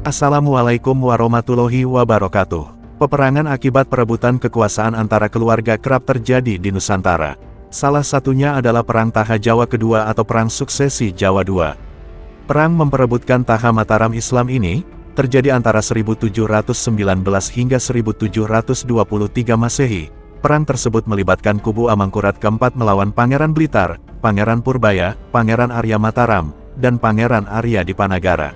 Assalamualaikum warahmatullahi wabarakatuh. Peperangan akibat perebutan kekuasaan antara keluarga kerap terjadi di Nusantara. Salah satunya adalah Perang Taha Jawa Kedua atau Perang Suksesi Jawa II. Perang memperebutkan Taha Mataram Islam ini terjadi antara 1719 hingga 1723 Masehi. Perang tersebut melibatkan kubu Amangkurat keempat melawan Pangeran Blitar, Pangeran Purbaya, Pangeran Arya Mataram, dan Pangeran Arya Dipanagara.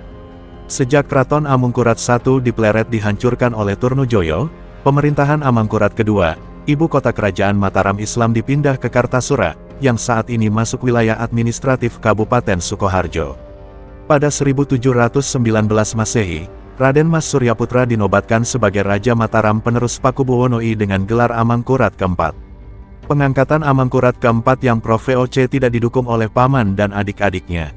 Sejak Keraton Amangkurat I di Pleret dihancurkan oleh Trunojoyo, pemerintahan Amangkurat kedua, ibu kota kerajaan Mataram Islam dipindah ke Kartasura, yang saat ini masuk wilayah administratif Kabupaten Sukoharjo. Pada 1719 Masehi, Raden Mas Suryaputra dinobatkan sebagai Raja Mataram penerus Pakubuwono I dengan gelar Amangkurat keempat. Pengangkatan Amangkurat keempat yang Prof. VOC tidak didukung oleh paman dan adik-adiknya.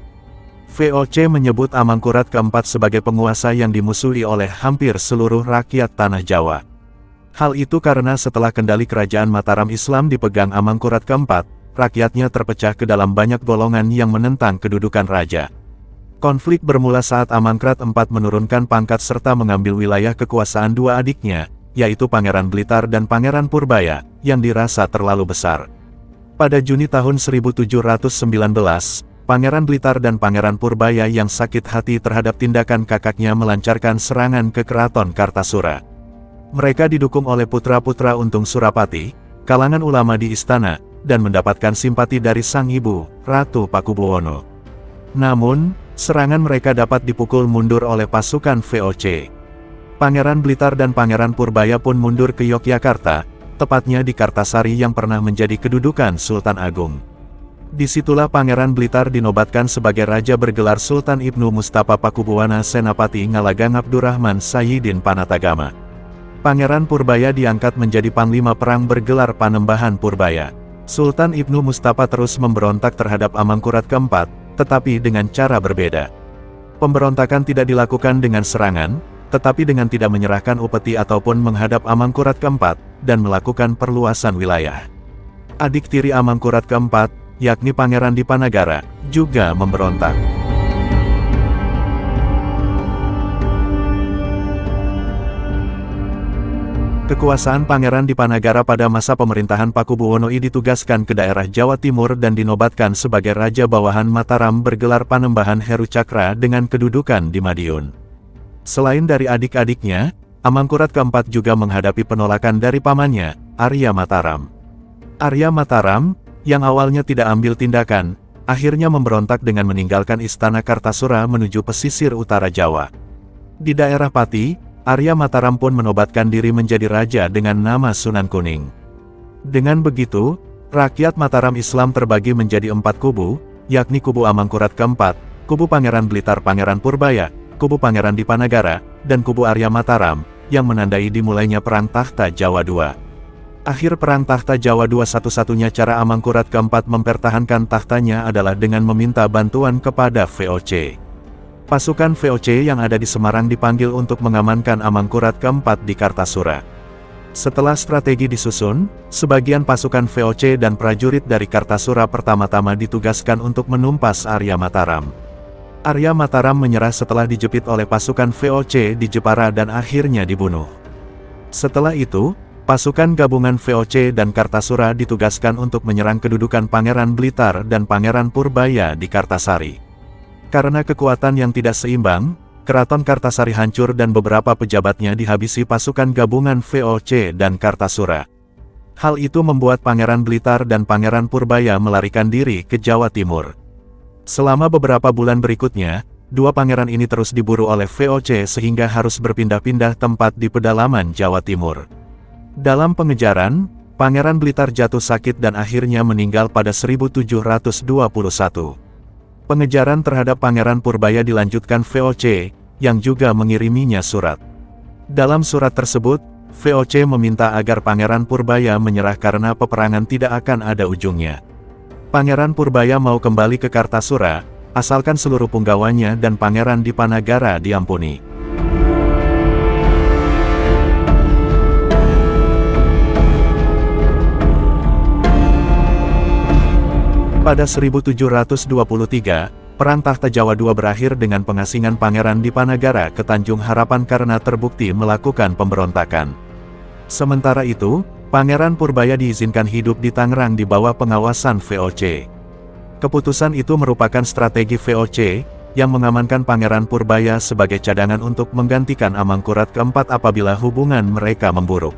VOC menyebut Amangkurat keempat sebagai penguasa yang dimusuhi oleh hampir seluruh rakyat Tanah Jawa. Hal itu karena setelah kendali kerajaan Mataram Islam dipegang Amangkurat keempat, rakyatnya terpecah ke dalam banyak golongan yang menentang kedudukan raja. Konflik bermula saat Amangkurat IV menurunkan pangkat serta mengambil wilayah kekuasaan dua adiknya, yaitu Pangeran Blitar dan Pangeran Purbaya, yang dirasa terlalu besar. Pada Juni tahun 1719, Pangeran Blitar dan Pangeran Purbaya yang sakit hati terhadap tindakan kakaknya melancarkan serangan ke Keraton Kartasura. Mereka didukung oleh putra-putra Untung Surapati, kalangan ulama di istana, dan mendapatkan simpati dari sang ibu, Ratu Pakubuwono. Namun, serangan mereka dapat dipukul mundur oleh pasukan VOC. Pangeran Blitar dan Pangeran Purbaya pun mundur ke Yogyakarta, tepatnya di Kartasari yang pernah menjadi kedudukan Sultan Agung. Disitulah Pangeran Blitar dinobatkan sebagai raja bergelar Sultan Ibnu Mustafa Pakubuwana Senapati Ngalagang Abdurrahman Sayyidin Panatagama. Pangeran Purbaya diangkat menjadi panglima perang bergelar Panembahan Purbaya. Sultan Ibnu Mustafa terus memberontak terhadap Amangkurat keempat, tetapi dengan cara berbeda. Pemberontakan tidak dilakukan dengan serangan, tetapi dengan tidak menyerahkan upeti ataupun menghadap Amangkurat keempat, dan melakukan perluasan wilayah. Adik tiri Amangkurat keempat, yakni Pangeran Dipanagara, juga memberontak. Kekuasaan Pangeran Dipanagara pada masa pemerintahan Pakubuwono I ditugaskan ke daerah Jawa Timur dan dinobatkan sebagai Raja Bawahan Mataram bergelar Panembahan Heru Cakra dengan kedudukan di Madiun. Selain dari adik-adiknya, Amangkurat keempat juga menghadapi penolakan dari pamannya, Arya Mataram. Arya Mataram, yang awalnya tidak ambil tindakan, akhirnya memberontak dengan meninggalkan istana Kartasura menuju pesisir utara Jawa. Di daerah Pati, Arya Mataram pun menobatkan diri menjadi raja dengan nama Sunan Kuning. Dengan begitu, rakyat Mataram Islam terbagi menjadi 4 kubu, yakni kubu Amangkurat keempat, kubu Pangeran Blitar Pangeran Purbaya, kubu Pangeran Dipanagara, dan kubu Arya Mataram, yang menandai dimulainya Perang Takhta Jawa II. Akhir Perang Takhta Jawa II satu-satunya cara Amangkurat keempat mempertahankan tahtanya adalah dengan meminta bantuan kepada VOC. Pasukan VOC yang ada di Semarang dipanggil untuk mengamankan Amangkurat keempat di Kartasura. Setelah strategi disusun, sebagian pasukan VOC dan prajurit dari Kartasura pertama-tama ditugaskan untuk menumpas Arya Mataram. Arya Mataram menyerah setelah dijepit oleh pasukan VOC di Jepara dan akhirnya dibunuh. Setelah itu, pasukan gabungan VOC dan Kartasura ditugaskan untuk menyerang kedudukan Pangeran Blitar dan Pangeran Purbaya di Kartasari. Karena kekuatan yang tidak seimbang, Keraton Kartasari hancur dan beberapa pejabatnya dihabisi pasukan gabungan VOC dan Kartasura. Hal itu membuat Pangeran Blitar dan Pangeran Purbaya melarikan diri ke Jawa Timur. Selama beberapa bulan berikutnya, dua pangeran ini terus diburu oleh VOC sehingga harus berpindah-pindah tempat di pedalaman Jawa Timur. Dalam pengejaran, Pangeran Blitar jatuh sakit dan akhirnya meninggal pada 1721. Pengejaran terhadap Pangeran Purbaya dilanjutkan VOC, yang juga mengiriminya surat. Dalam surat tersebut, VOC meminta agar Pangeran Purbaya menyerah karena peperangan tidak akan ada ujungnya. Pangeran Purbaya mau kembali ke Kartasura, asalkan seluruh punggawanya dan Pangeran Dipanagara diampuni. Pada 1723, Perang Tahta Jawa II berakhir dengan pengasingan Pangeran Dipanagara ke Tanjung Harapan karena terbukti melakukan pemberontakan. Sementara itu, Pangeran Purbaya diizinkan hidup di Tangerang di bawah pengawasan VOC. Keputusan itu merupakan strategi VOC, yang mengamankan Pangeran Purbaya sebagai cadangan untuk menggantikan Amangkurat keempat apabila hubungan mereka memburuk.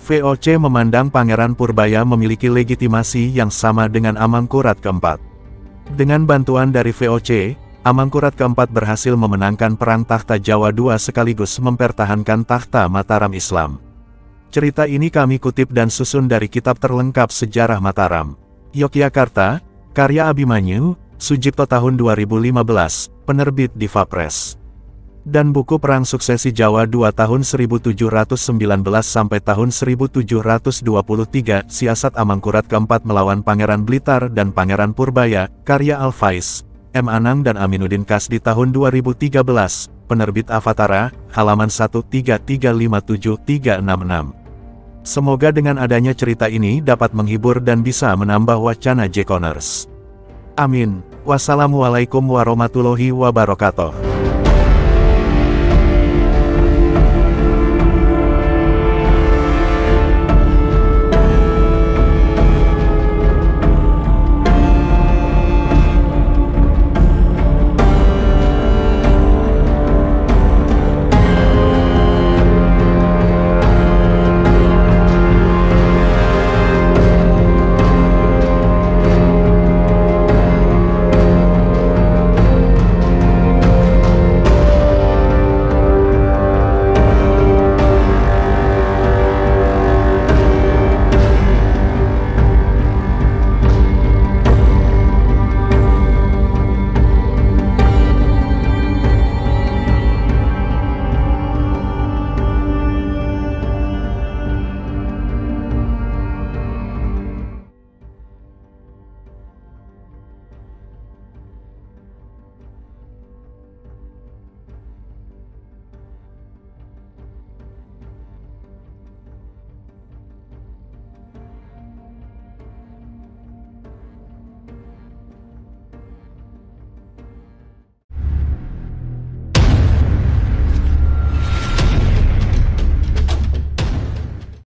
VOC memandang Pangeran Purbaya memiliki legitimasi yang sama dengan Amangkurat keempat. Dengan bantuan dari VOC, Amangkurat keempat berhasil memenangkan Perang Tahta Jawa II sekaligus mempertahankan tahta Mataram Islam. Cerita ini kami kutip dan susun dari kitab terlengkap Sejarah Mataram, Yogyakarta, karya Abimanyu Sujipto tahun 2015, penerbit Diva Press. Dan buku Perang Suksesi Jawa II tahun 1719 sampai tahun 1723, Siasat Amangkurat keempat melawan Pangeran Blitar dan Pangeran Purbaya, karya Al-Faiz, M. Anang dan Aminuddin Kasdi tahun 2013, penerbit Avatara, halaman 13357-366. Semoga dengan adanya cerita ini dapat menghibur dan bisa menambah wacana J-Corners. Amin. Wassalamualaikum warahmatullahi wabarakatuh.